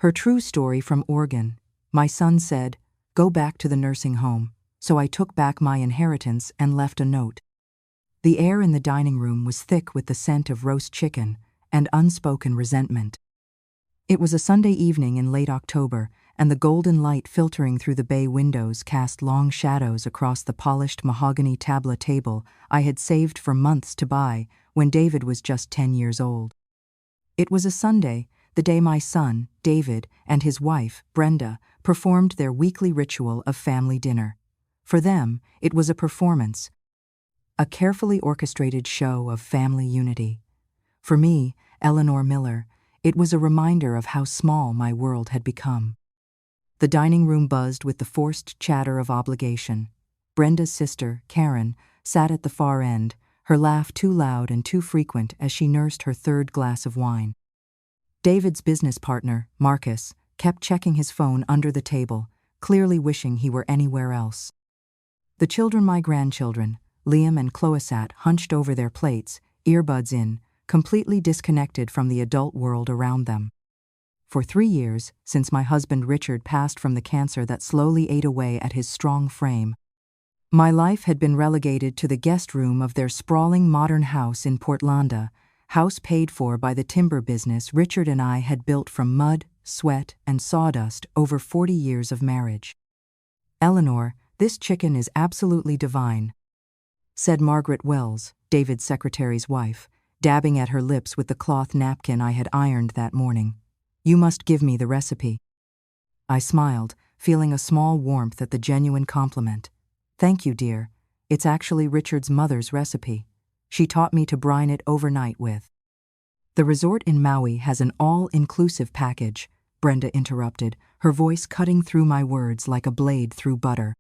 Her true story from Oregon. My son said, "Go back to the nursing home," so I took back my inheritance and left a note. The air in the dining room was thick with the scent of roast chicken and unspoken resentment. It was a Sunday evening in late October, and the golden light filtering through the bay windows cast long shadows across the polished mahogany tabla table I had saved for months to buy when David was just 10 years old. It was a Sunday, the day my son, David, and his wife, Brenda, performed their weekly ritual of family dinner. For them, it was a performance, a carefully orchestrated show of family unity. For me, Eleanor Miller, it was a reminder of how small my world had become. The dining room buzzed with the forced chatter of obligation. Brenda's sister, Karen, sat at the far end, her laugh too loud and too frequent as she nursed her third glass of wine. David's business partner, Marcus, kept checking his phone under the table, clearly wishing he were anywhere else. The children, my grandchildren, Liam and Chloe, sat hunched over their plates, earbuds in, completely disconnected from the adult world around them. For 3 years, since my husband Richard passed from the cancer that slowly ate away at his strong frame, my life had been relegated to the guest room of their sprawling modern house in Portland, house paid for by the timber business Richard and I had built from mud, sweat, and sawdust over 40 years of marriage. "Eleanor, this chicken is absolutely divine," said Margaret Wells, David's secretary's wife, dabbing at her lips with the cloth napkin I had ironed that morning. "You must give me the recipe." I smiled, feeling a small warmth at the genuine compliment. "Thank you, dear. It's actually Richard's mother's recipe. She taught me to brine it overnight with." "The resort in Maui has an all-inclusive package," Brenda interrupted, her voice cutting through my words like a blade through butter.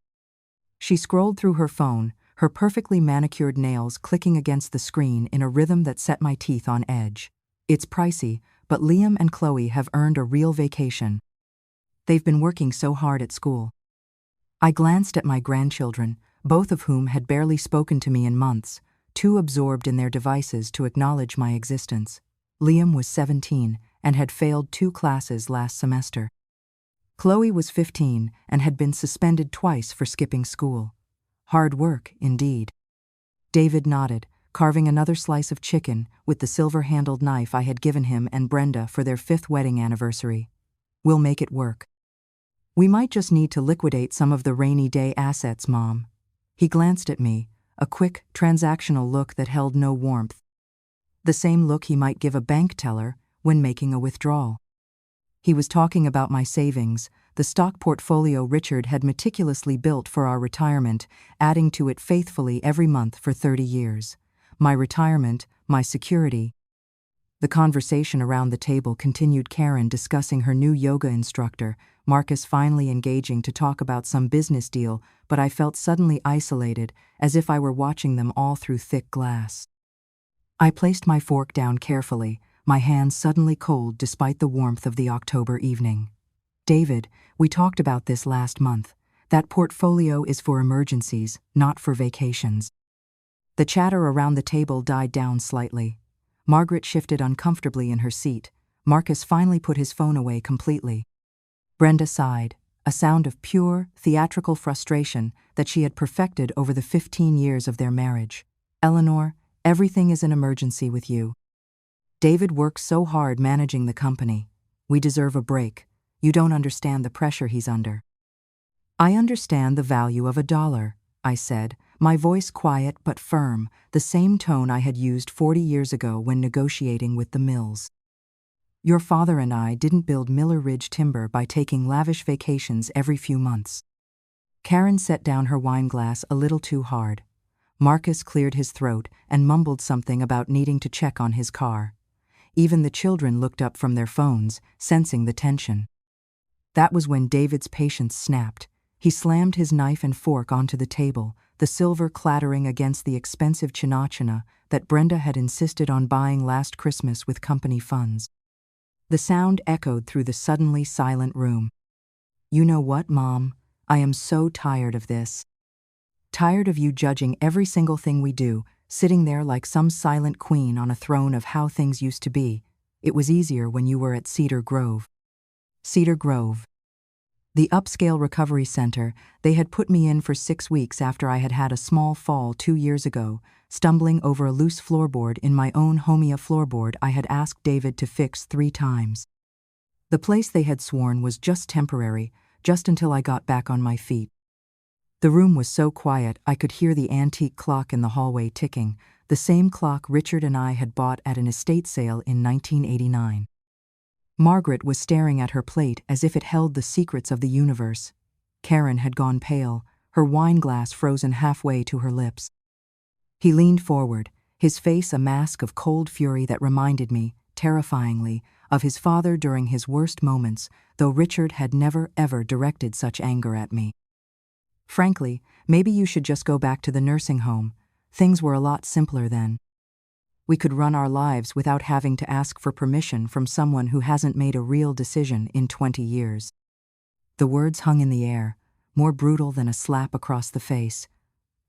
She scrolled through her phone, her perfectly manicured nails clicking against the screen in a rhythm that set my teeth on edge. "It's pricey, but Liam and Chloe have earned a real vacation. They've been working so hard at school." I glanced at my grandchildren, both of whom had barely spoken to me in months, too absorbed in their devices to acknowledge my existence. Liam was 17 and had failed 2 classes last semester. Chloe was 15 and had been suspended twice for skipping school. Hard work, indeed. David nodded, carving another slice of chicken with the silver-handled knife I had given him and Brenda for their 5th wedding anniversary. "We'll make it work. We might just need to liquidate some of the rainy day assets, Mom." He glanced at me, a quick, transactional look that held no warmth. The same look he might give a bank teller when making a withdrawal. He was talking about my savings, the stock portfolio Richard had meticulously built for our retirement, adding to it faithfully every month for 30 years. My retirement, my security. The conversation around the table continued, Karen discussing her new yoga instructor, Marcus finally engaging to talk about some business deal, but I felt suddenly isolated, as if I were watching them all through thick glass. I placed my fork down carefully, my hands suddenly cold despite the warmth of the October evening. "David, we talked about this last month. That portfolio is for emergencies, not for vacations." The chatter around the table died down slightly. Margaret shifted uncomfortably in her seat. Marcus finally put his phone away completely. Brenda sighed, a sound of pure, theatrical frustration that she had perfected over the 15 years of their marriage. "Eleanor, everything is an emergency with you. David works so hard managing the company. We deserve a break. You don't understand the pressure he's under." "I understand the value of $1, I said, my voice quiet but firm, the same tone I had used 40 years ago when negotiating with the Mills. "Your father and I didn't build Miller Ridge Timber by taking lavish vacations every few months." Karen set down her wine glass a little too hard. Marcus cleared his throat and mumbled something about needing to check on his car. Even the children looked up from their phones, sensing the tension. That was when David's patience snapped. He slammed his knife and fork onto the table, the silver clattering against the expensive china that Brenda had insisted on buying last Christmas with company funds. The sound echoed through the suddenly silent room. "You know what, Mom? I am so tired of this. Tired of you judging every single thing we do, sitting there like some silent queen on a throne of how things used to be. It was easier when you were at Cedar Grove." Cedar Grove. The upscale recovery center. They had put me in for 6 weeks after I had had a small fall 2 years ago, stumbling over a loose floorboard in my own Homia floorboard I had asked David to fix 3 times. The place they had sworn was just temporary, just until I got back on my feet. The room was so quiet I could hear the antique clock in the hallway ticking, the same clock Richard and I had bought at an estate sale in 1989. Margaret was staring at her plate as if it held the secrets of the universe. Karen had gone pale, her wine glass frozen halfway to her lips. He leaned forward, his face a mask of cold fury that reminded me, terrifyingly, of his father during his worst moments, though Richard had never ever directed such anger at me. Frankly, maybe you should just go back to the nursing home. Things were a lot simpler then. We could run our lives without having to ask for permission from someone who hasn't made a real decision in 20 years. The words hung in the air, more brutal than a slap across the face.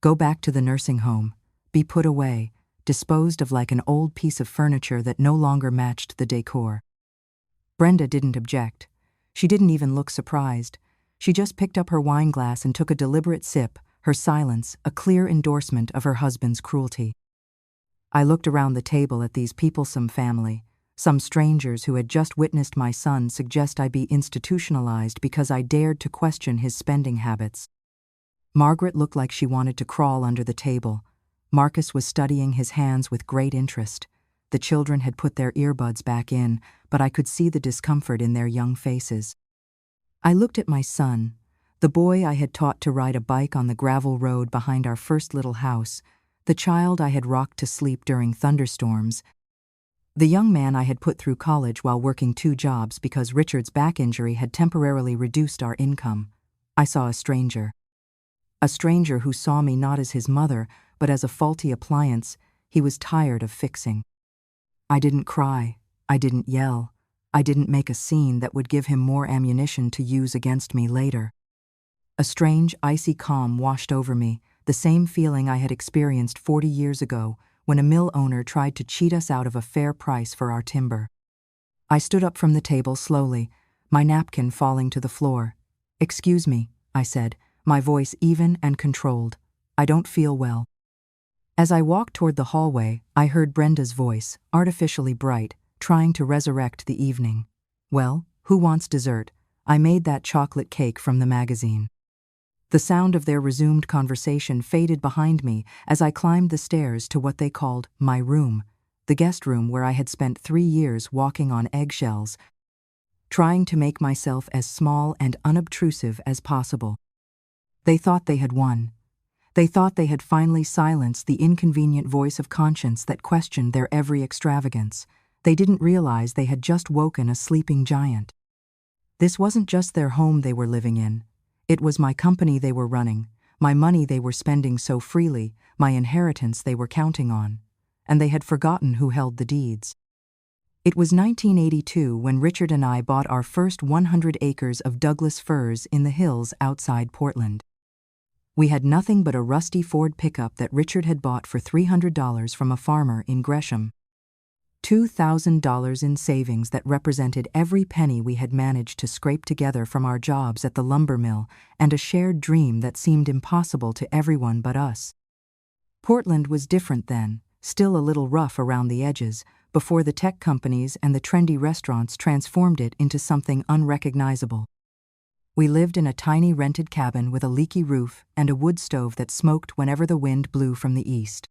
Go back to the nursing home, be put away, disposed of like an old piece of furniture that no longer matched the decor. Brenda didn't object. She didn't even look surprised. She just picked up her wine glass and took a deliberate sip, her silence a clear endorsement of her husband's cruelty. I looked around the table at these peoplesome family, some strangers who had just witnessed my son suggest I be institutionalized because I dared to question his spending habits. Margaret looked like she wanted to crawl under the table. Marcus was studying his hands with great interest. The children had put their earbuds back in, but I could see the discomfort in their young faces. I looked at my son, the boy I had taught to ride a bike on the gravel road behind our first little house, the child I had rocked to sleep during thunderstorms, the young man I had put through college while working 2 jobs because Richard's back injury had temporarily reduced our income. I saw a stranger. A stranger who saw me not as his mother, but as a faulty appliance he was tired of fixing. I didn't cry, I didn't yell, I didn't make a scene that would give him more ammunition to use against me later. A strange, icy calm washed over me, the same feeling I had experienced 40 years ago when a mill owner tried to cheat us out of a fair price for our timber. I stood up from the table slowly, my napkin falling to the floor. "Excuse me," I said, my voice even and controlled. "I don't feel well." As I walked toward the hallway, I heard Brenda's voice, artificially bright, trying to resurrect the evening. "Well, who wants dessert? I made that chocolate cake from the magazine." The sound of their resumed conversation faded behind me as I climbed the stairs to what they called my room, the guest room where I had spent 3 years walking on eggshells, trying to make myself as small and unobtrusive as possible. They thought they had won. They thought they had finally silenced the inconvenient voice of conscience that questioned their every extravagance. They didn't realize they had just woken a sleeping giant. This wasn't just their home they were living in. It was my company they were running, my money they were spending so freely, my inheritance they were counting on. And they had forgotten who held the deeds. It was 1982 when Richard and I bought our first 100 acres of Douglas firs in the hills outside Portland. We had nothing but a rusty Ford pickup that Richard had bought for $300 from a farmer in Gresham. $2,000 in savings that represented every penny we had managed to scrape together from our jobs at the lumber mill, and a shared dream that seemed impossible to everyone but us. Portland was different then, still a little rough around the edges, before the tech companies and the trendy restaurants transformed it into something unrecognizable. We lived in a tiny rented cabin with a leaky roof and a wood stove that smoked whenever the wind blew from the east.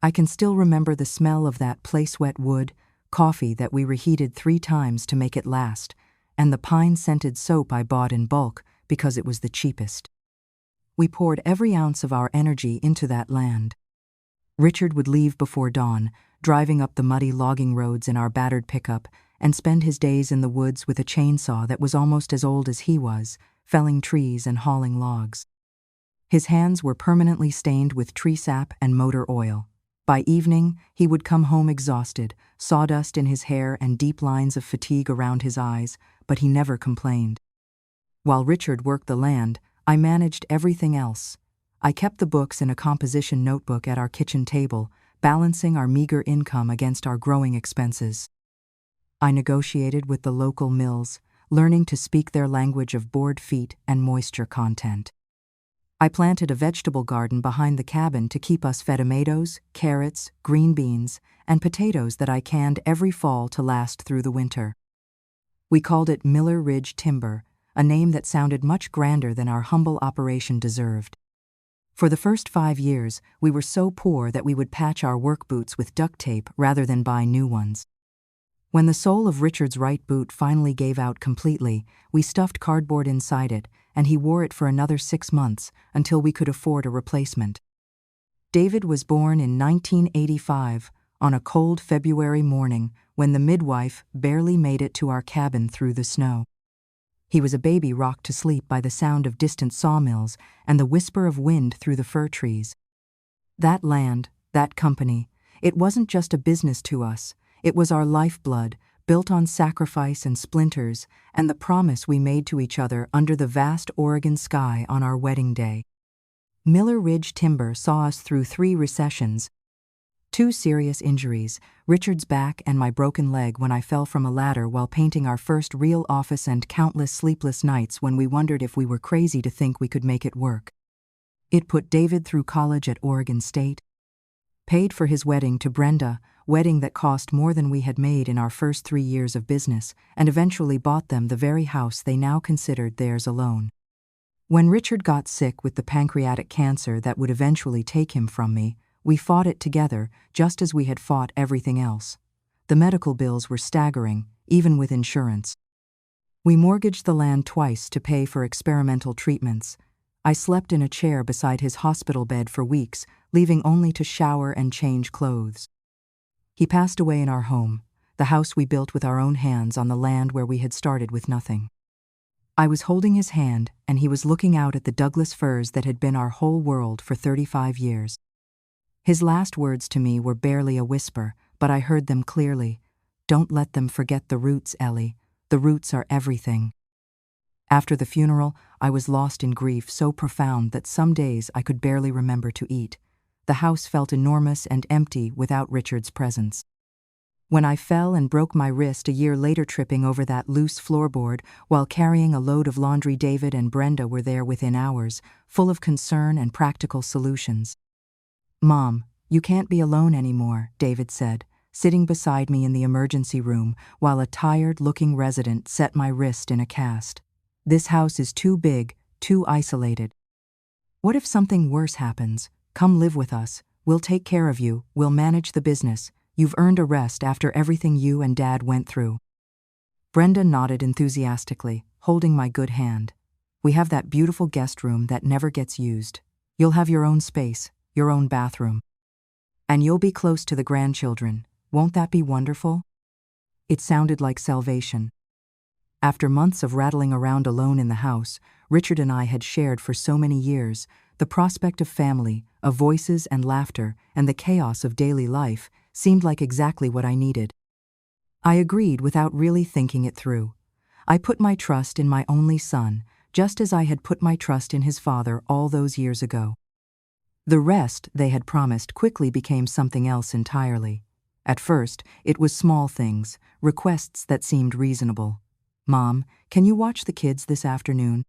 I can still remember the smell of that place-wet wood, coffee that we reheated 3 times to make it last, and the pine-scented soap I bought in bulk because it was the cheapest. We poured every ounce of our energy into that land. Richard would leave before dawn, driving up the muddy logging roads in our battered pickup, and spend his days in the woods with a chainsaw that was almost as old as he was, felling trees and hauling logs. His hands were permanently stained with tree sap and motor oil. By evening, he would come home exhausted, sawdust in his hair and deep lines of fatigue around his eyes, but he never complained. While Richard worked the land, I managed everything else. I kept the books in a composition notebook at our kitchen table, balancing our meager income against our growing expenses. I negotiated with the local mills, learning to speak their language of bored feet and moisture content. I planted a vegetable garden behind the cabin to keep us fed tomatoes, carrots, green beans, and potatoes that I canned every fall to last through the winter. We called it Miller Ridge Timber, a name that sounded much grander than our humble operation deserved. For the first 5 years, we were so poor that we would patch our work boots with duct tape rather than buy new ones. When the sole of Richard's right boot finally gave out completely, we stuffed cardboard inside it, and he wore it for another 6 months until we could afford a replacement. David was born in 1985 on a cold February morning when the midwife barely made it to our cabin through the snow. He was a baby rocked to sleep by the sound of distant sawmills and the whisper of wind through the fir trees. That land, that company, it wasn't just a business to us, it was our lifeblood, built on sacrifice and splinters, and the promise we made to each other under the vast Oregon sky on our wedding day. Miller Ridge Timber saw us through 3 recessions, 2 serious injuries, Richard's back and my broken leg when I fell from a ladder while painting our first real office, and countless sleepless nights when we wondered if we were crazy to think we could make it work. It put David through college at Oregon State, paid for his wedding to Brenda, wedding that cost more than we had made in our first 3 years of business, and eventually bought them the very house they now considered theirs alone. When Richard got sick with the pancreatic cancer that would eventually take him from me, we fought it together, just as we had fought everything else. The medical bills were staggering, even with insurance. We mortgaged the land twice to pay for experimental treatments. I slept in a chair beside his hospital bed for weeks, leaving only to shower and change clothes. He passed away in our home, the house we built with our own hands on the land where we had started with nothing. I was holding his hand, and he was looking out at the Douglas firs that had been our whole world for 35 years. His last words to me were barely a whisper, but I heard them clearly. "Don't let them forget the roots, Ellie. The roots are everything." After the funeral, I was lost in grief so profound that some days I could barely remember to eat. The house felt enormous and empty without Richard's presence. When I fell and broke my wrist a year later tripping over that loose floorboard while carrying a load of laundry, David and Brenda were there within hours, full of concern and practical solutions. "Mom, you can't be alone anymore," David said, sitting beside me in the emergency room while a tired-looking resident set my wrist in a cast. "This house is too big, too isolated. What if something worse happens? Come live with us. We'll take care of you. We'll manage the business. You've earned a rest after everything you and Dad went through." Brenda nodded enthusiastically, holding my good hand. "We have that beautiful guest room that never gets used. You'll have your own space, your own bathroom. And you'll be close to the grandchildren. Won't that be wonderful?" It sounded like salvation. After months of rattling around alone in the house Richard and I had shared for so many years, the prospect of family, of voices and laughter, and the chaos of daily life seemed like exactly what I needed. I agreed without really thinking it through. I put my trust in my only son, just as I had put my trust in his father all those years ago. The rest they had promised quickly became something else entirely. At first, it was small things, requests that seemed reasonable. "Mom, can you watch the kids this afternoon?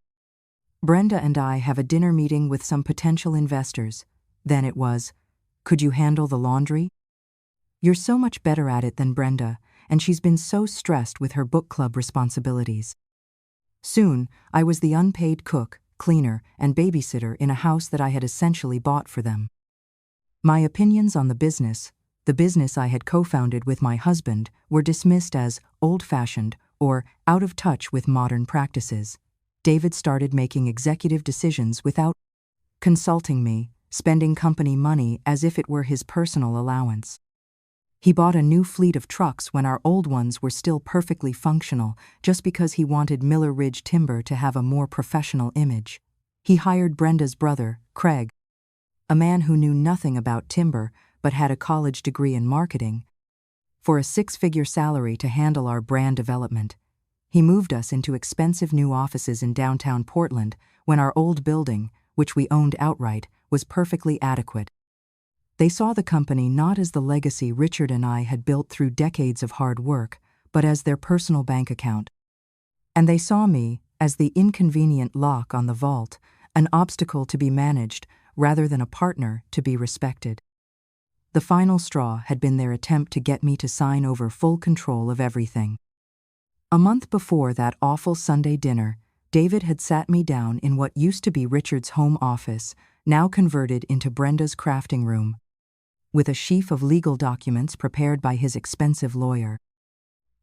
Brenda and I have a dinner meeting with some potential investors." Then it was, "Could you handle the laundry? You're so much better at it than Brenda, and she's been so stressed with her book club responsibilities." Soon, I was the unpaid cook, cleaner, and babysitter in a house that I had essentially bought for them. My opinions on the business I had co-founded with my husband, were dismissed as old-fashioned or out of touch with modern practices. David started making executive decisions without consulting me, spending company money as if it were his personal allowance. He bought a new fleet of trucks when our old ones were still perfectly functional, just because he wanted Miller Ridge Timber to have a more professional image. He hired Brenda's brother, Craig, a man who knew nothing about timber but had a college degree in marketing, for a 6-figure salary to handle our brand development. He moved us into expensive new offices in downtown Portland when our old building, which we owned outright, was perfectly adequate. They saw the company not as the legacy Richard and I had built through decades of hard work, but as their personal bank account. and they saw me as the inconvenient lock on the vault, an obstacle to be managed rather than a partner to be respected. The final straw had been their attempt to get me to sign over full control of everything. A month before that awful Sunday dinner, David had sat me down in what used to be Richard's home office, now converted into Brenda's crafting room, with a sheaf of legal documents prepared by his expensive lawyer.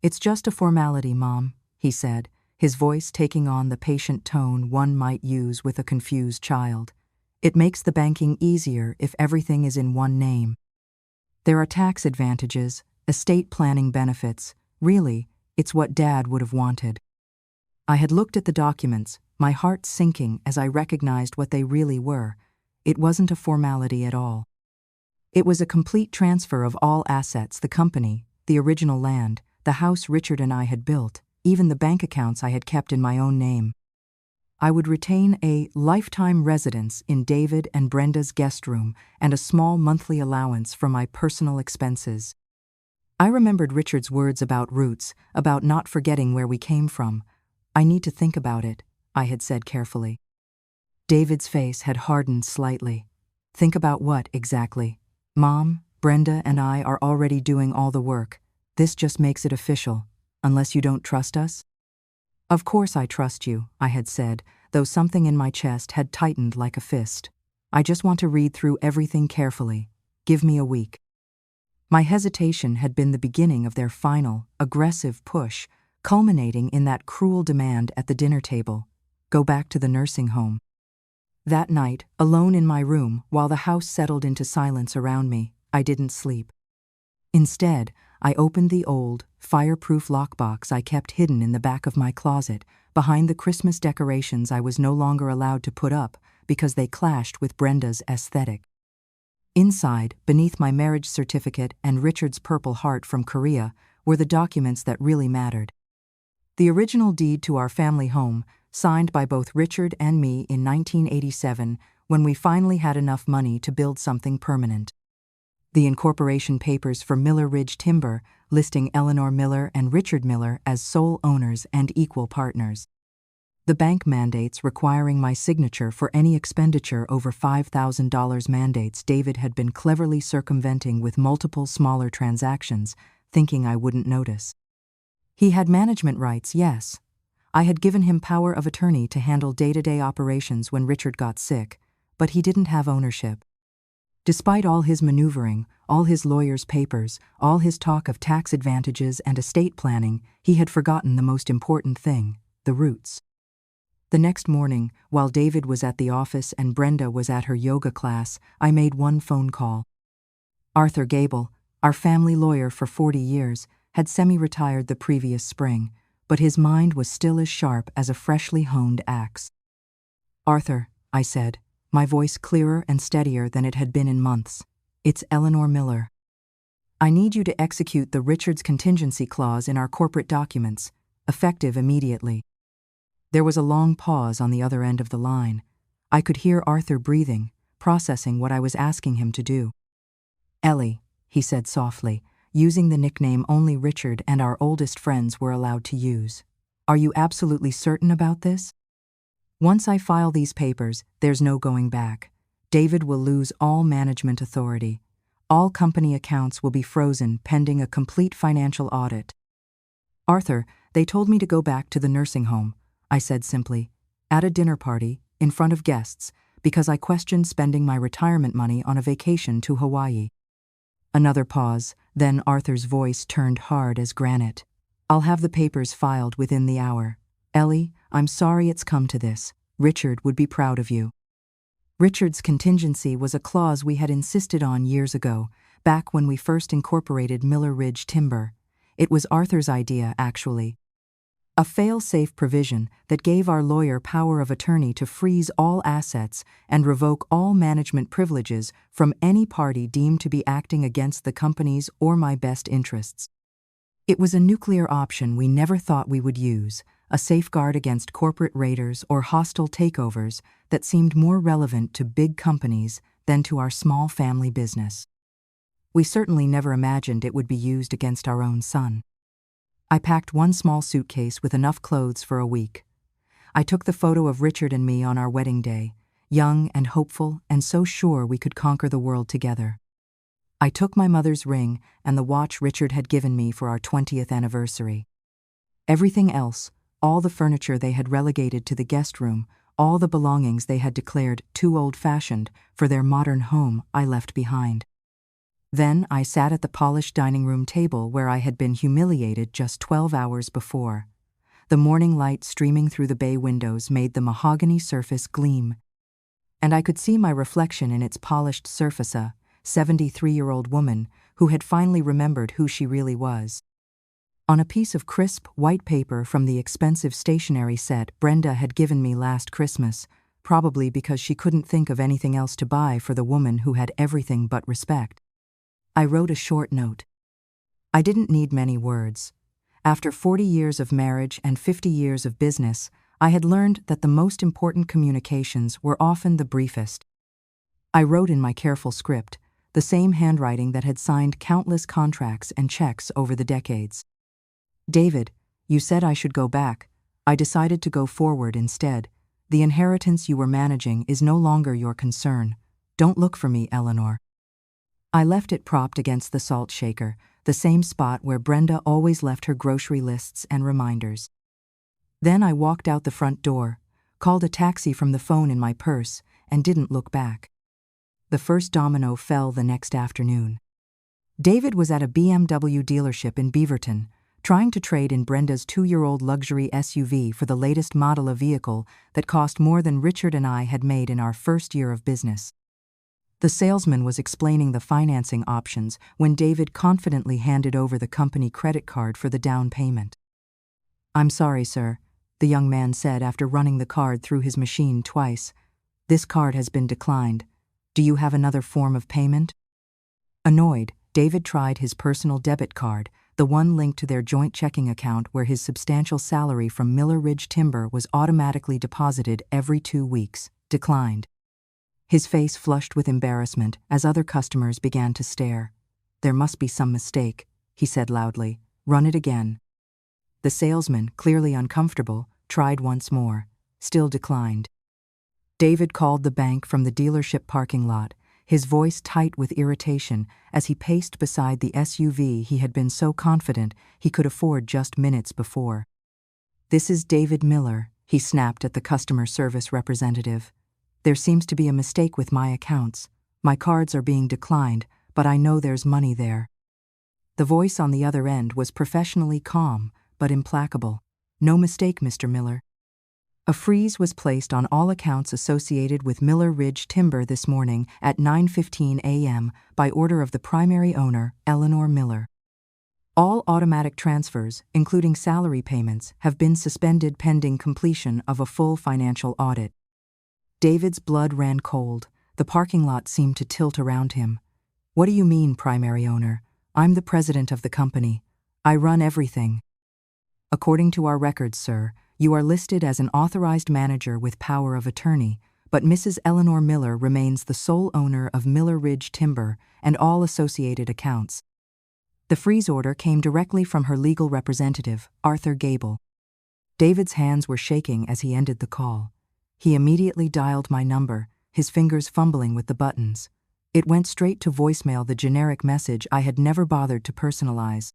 "It's just a formality, Mom," he said, his voice taking on the patient tone one might use with a confused child. "It makes the banking easier if everything is in one name. There are tax advantages, estate planning benefits. Really, it's what Dad would have wanted." I had looked at the documents, my heart sinking as I recognized what they really were. It wasn't a formality at all. It was a complete transfer of all assets: the company, the original land, the house Richard and I had built, even the bank accounts I had kept in my own name. I would retain a lifetime residence in David and Brenda's guest room and a small monthly allowance for my personal expenses. I remembered Richard's words about roots, about not forgetting where we came from. "I need to think about it," I had said carefully. David's face had hardened slightly. "Think about what, exactly?" "Mom, Brenda and I are already doing all the work. This just makes it official. Unless you don't trust us?" "Of course I trust you," I had said, though something in my chest had tightened like a fist. "I just want to read through everything carefully. Give me a week." My hesitation had been the beginning of their final, aggressive push, culminating in that cruel demand at the dinner table: "Go back to the nursing home." That night, alone in my room, while the house settled into silence around me, I didn't sleep. Instead, I opened the old, fireproof lockbox I kept hidden in the back of my closet, behind the Christmas decorations I was no longer allowed to put up because they clashed with Brenda's aesthetic. Inside, beneath my marriage certificate and Richard's Purple Heart from Korea, were the documents that really mattered. The original deed to our family home, signed by both Richard and me in 1987, when we finally had enough money to build something permanent. The incorporation papers for Miller Ridge Timber, listing Eleanor Miller and Richard Miller as sole owners and equal partners. The bank mandates requiring my signature for any expenditure over $5,000, mandates David had been cleverly circumventing with multiple smaller transactions, thinking I wouldn't notice. He had management rights, yes. I had given him power of attorney to handle day-to-day operations when Richard got sick, but he didn't have ownership. Despite all his maneuvering, all his lawyer's papers, all his talk of tax advantages and estate planning, he had forgotten the most important thing: the roots. The next morning, while David was at the office and Brenda was at her yoga class, I made one phone call. Arthur Gable, our family lawyer for 40 years, had semi-retired the previous spring, but his mind was still as sharp as a freshly honed axe. "Arthur," I said, my voice clearer and steadier than it had been in months, "it's Eleanor Miller. I need you to execute the Richards contingency clause in our corporate documents, effective immediately." There was a long pause on the other end of the line. I could hear Arthur breathing, processing what I was asking him to do. "Ellie," he said softly, using the nickname only Richard and our oldest friends were allowed to use. "Are you absolutely certain about this? Once I file these papers, there's no going back. David will lose all management authority. All company accounts will be frozen pending a complete financial audit." "Arthur, they told me to go back to the nursing home," I said simply, "at a dinner party, in front of guests, because I questioned spending my retirement money on a vacation to Hawaii." Another pause, then Arthur's voice turned hard as granite. "I'll have the papers filed within the hour. Ellie, I'm sorry it's come to this. Richard would be proud of you." Richard's contingency was a clause we had insisted on years ago, back when we first incorporated Miller Ridge Timber. It was Arthur's idea, actually. A fail-safe provision that gave our lawyer power of attorney to freeze all assets and revoke all management privileges from any party deemed to be acting against the company's or my best interests. It was a nuclear option we never thought we would use, a safeguard against corporate raiders or hostile takeovers that seemed more relevant to big companies than to our small family business. We certainly never imagined it would be used against our own son. I packed one small suitcase with enough clothes for a week. I took the photo of Richard and me on our wedding day, young and hopeful and so sure we could conquer the world together. I took my mother's ring and the watch Richard had given me for our 20th anniversary. Everything else, all the furniture they had relegated to the guest room, all the belongings they had declared too old-fashioned for their modern home, I left behind. Then I sat at the polished dining room table where I had been humiliated just 12 hours before. The morning light streaming through the bay windows made the mahogany surface gleam, and I could see my reflection in its polished surface, a 73-year-old woman who had finally remembered who she really was. On a piece of crisp, white paper from the expensive stationery set Brenda had given me last Christmas, probably because she couldn't think of anything else to buy for the woman who had everything but respect, I wrote a short note. I didn't need many words. After 40 years of marriage and 50 years of business, I had learned that the most important communications were often the briefest. I wrote in my careful script, the same handwriting that had signed countless contracts and checks over the decades. David, you said I should go back. I decided to go forward instead. The inheritance you were managing is no longer your concern. Don't look for me, Eleanor. I left it propped against the salt shaker, the same spot where Brenda always left her grocery lists and reminders. Then I walked out the front door, called a taxi from the phone in my purse, and didn't look back. The first domino fell the next afternoon. David was at a BMW dealership in Beaverton, trying to trade in Brenda's 2-year-old luxury SUV for the latest model of vehicle that cost more than Richard and I had made in our first year of business. The salesman was explaining the financing options when David confidently handed over the company credit card for the down payment. "I'm sorry, sir," the young man said after running the card through his machine twice. "This card has been declined. Do you have another form of payment?" Annoyed, David tried his personal debit card, the one linked to their joint checking account where his substantial salary from Miller Ridge Timber was automatically deposited every 2 weeks. Declined. His face flushed with embarrassment as other customers began to stare. "There must be some mistake," he said loudly. "Run it again." The salesman, clearly uncomfortable, tried once more. Still declined. David called the bank from the dealership parking lot, his voice tight with irritation as he paced beside the SUV he had been so confident he could afford just minutes before. "This is David Miller," he snapped at the customer service representative. "There seems to be a mistake with my accounts. My cards are being declined, but I know there's money there." The voice on the other end was professionally calm, but implacable. "No mistake, Mr. Miller. A freeze was placed on all accounts associated with Miller Ridge Timber this morning at 9:15 a.m. by order of the primary owner, Eleanor Miller. All automatic transfers, including salary payments, have been suspended pending completion of a full financial audit." David's blood ran cold. The parking lot seemed to tilt around him. "What do you mean, primary owner? I'm the president of the company. I run everything." "According to our records, sir, you are listed as an authorized manager with power of attorney, but Mrs. Eleanor Miller remains the sole owner of Miller Ridge Timber and all associated accounts." The freeze order came directly from her legal representative, Arthur Gable. David's hands were shaking as he ended the call. He immediately dialed my number, his fingers fumbling with the buttons. It went straight to voicemail, the generic message I had never bothered to personalize.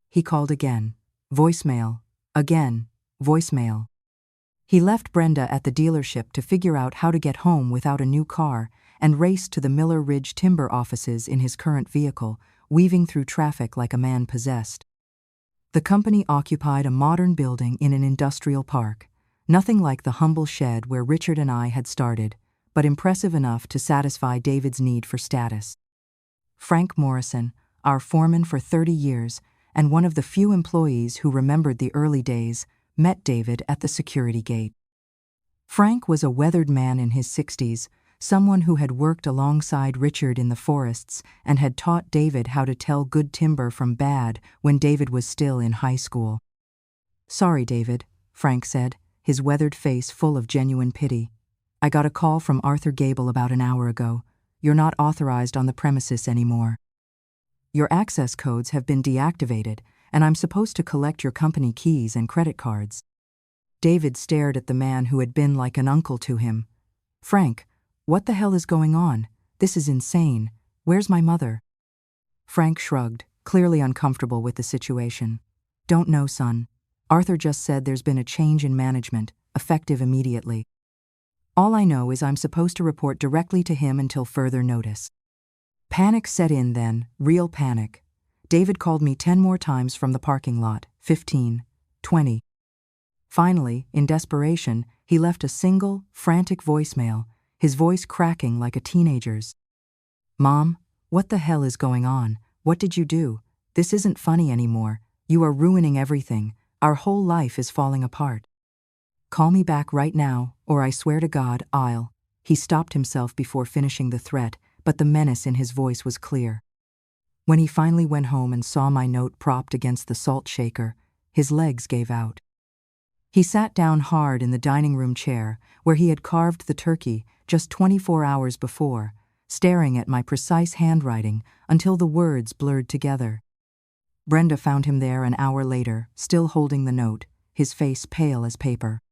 He called again. Voicemail. Again. Voicemail. He left Brenda at the dealership to figure out how to get home without a new car and raced to the Miller Ridge Timber offices in his current vehicle, weaving through traffic like a man possessed. The company occupied a modern building in an industrial park, nothing like the humble shed where Richard and I had started, but impressive enough to satisfy David's need for status. Frank Morrison, our foreman for 30 years and one of the few employees who remembered the early days, met David at the security gate. Frank was a weathered man in his 60s, someone who had worked alongside Richard in the forests and had taught David how to tell good timber from bad when David was still in high school. "Sorry, David," Frank said, his weathered face full of genuine pity. "I got a call from Arthur Gable about an hour ago. You're not authorized on the premises anymore. Your access codes have been deactivated, and I'm supposed to collect your company keys and credit cards." David stared at the man who had been like an uncle to him. "Frank, what the hell is going on? This is insane. Where's my mother?" Frank shrugged, clearly uncomfortable with the situation. "Don't know, son. Arthur just said there's been a change in management, effective immediately. All I know is I'm supposed to report directly to him until further notice." Panic set in then, real panic. David called me 10 more times from the parking lot, 15, 20. Finally, in desperation, he left a single, frantic voicemail, his voice cracking like a teenager's. "Mom, what the hell is going on? What did you do? This isn't funny anymore. You are ruining everything. Our whole life is falling apart. Call me back right now, or I swear to God, I'll—" He stopped himself before finishing the threat, but the menace in his voice was clear. When he finally went home and saw my note propped against the salt shaker, his legs gave out. He sat down hard in the dining room chair, where he had carved the turkey just 24 hours before, staring at my precise handwriting until the words blurred together. Brenda found him there an hour later, still holding the note, his face pale as paper.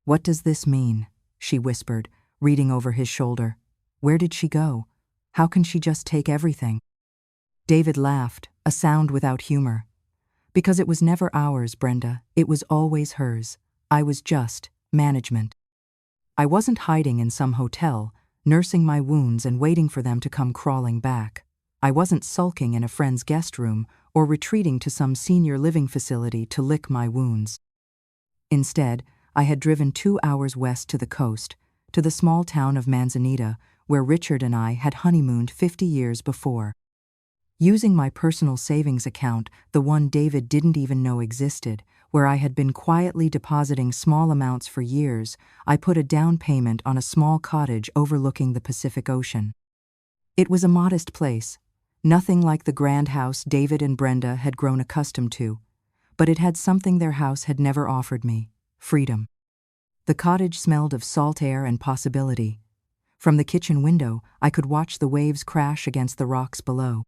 "What does this mean?" she whispered, reading over his shoulder. "Where did she go? How can she just take everything?" David laughed, a sound without humor. "Because it was never ours, Brenda. It was always hers. I was just management. I wasn't hiding in some hotel, nursing my wounds and waiting for them to come crawling back. I wasn't sulking in a friend's guest room or retreating to some senior living facility to lick my wounds. Instead, I had driven 2 hours west to the coast, to the small town of Manzanita, where Richard and I had honeymooned 50 years before. Using my personal savings account, the one David didn't even know existed, where I had been quietly depositing small amounts for years, I put a down payment on a small cottage overlooking the Pacific Ocean. It was a modest place, nothing like the grand house David and Brenda had grown accustomed to, but it had something their house had never offered me: freedom. The cottage smelled of salt air and possibility. From the kitchen window, I could watch the waves crash against the rocks below.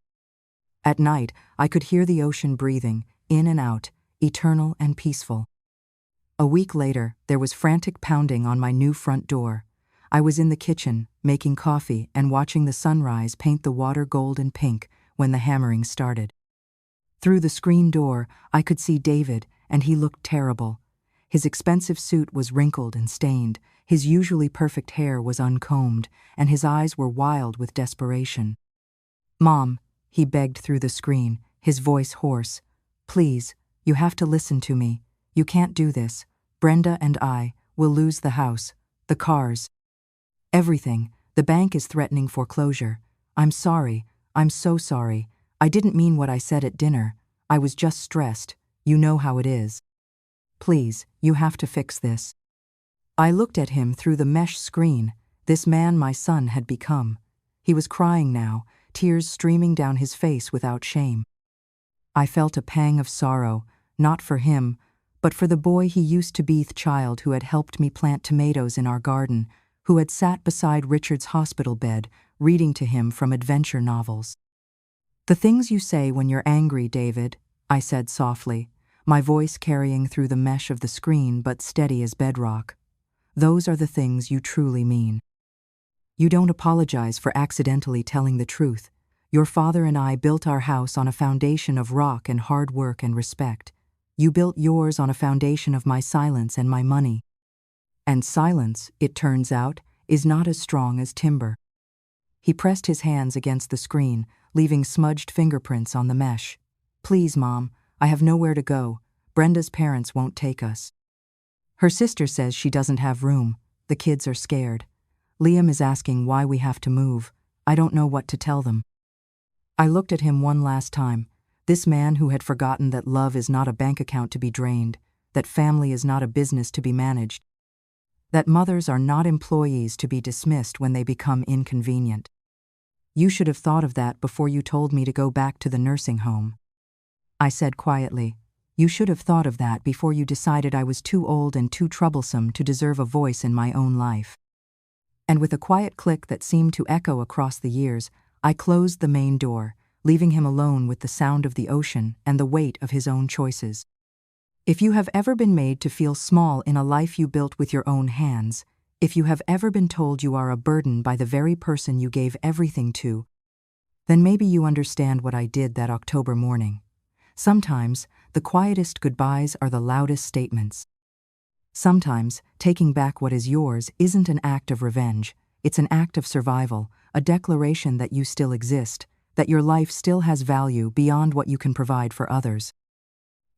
At night, I could hear the ocean breathing, in and out, eternal and peaceful. A week later, there was frantic pounding on my new front door. I was in the kitchen, making coffee and watching the sunrise paint the water gold and pink when the hammering started. Through the screen door, I could see David, and he looked terrible. His expensive suit was wrinkled and stained, his usually perfect hair was uncombed, and his eyes were wild with desperation. "Mom," he begged through the screen, his voice hoarse, "please, you have to listen to me. You can't do this. Brenda and I will lose the house, the cars, everything. The bank is threatening foreclosure. I'm sorry. I'm so sorry. I didn't mean what I said at dinner. I was just stressed. You know how it is. Please, you have to fix this." I looked at him through the mesh screen, this man my son had become. He was crying now, tears streaming down his face without shame. I felt a pang of sorrow, not for him, but for the boy he used to be, the child who had helped me plant tomatoes in our garden, who had sat beside Richard's hospital bed, reading to him from adventure novels. "The things you say when you're angry, David," I said softly, my voice carrying through the mesh of the screen but steady as bedrock. "Those are the things you truly mean. You don't apologize for accidentally telling the truth. Your father and I built our house on a foundation of rock and hard work and respect. You built yours on a foundation of my silence and my money. And silence, it turns out, is not as strong as timber." He pressed his hands against the screen, leaving smudged fingerprints on the mesh. "Please, Mom, I have nowhere to go. Brenda's parents won't take us. Her sister says she doesn't have room. The kids are scared. Liam is asking why we have to move. I don't know what to tell them." I looked at him one last time, this man who had forgotten that love is not a bank account to be drained, that family is not a business to be managed, that mothers are not employees to be dismissed when they become inconvenient. "You should have thought of that before you told me to go back to the nursing home," I said quietly. "You should have thought of that before you decided I was too old and too troublesome to deserve a voice in my own life." And with a quiet click that seemed to echo across the years, I closed the main door, leaving him alone with the sound of the ocean and the weight of his own choices. If you have ever been made to feel small in a life you built with your own hands, if you have ever been told you are a burden by the very person you gave everything to, then maybe you understand what I did that October morning. Sometimes, the quietest goodbyes are the loudest statements. Sometimes, taking back what is yours isn't an act of revenge, it's an act of survival, a declaration that you still exist, that your life still has value beyond what you can provide for others.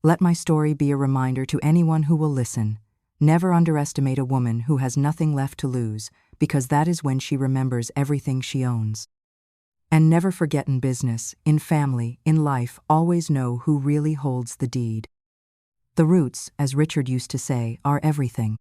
Let my story be a reminder to anyone who will listen. Never underestimate a woman who has nothing left to lose, because that is when she remembers everything she owns. And never forget, in business, in family, in life, always know who really holds the deed. The roots, as Richard used to say, are everything.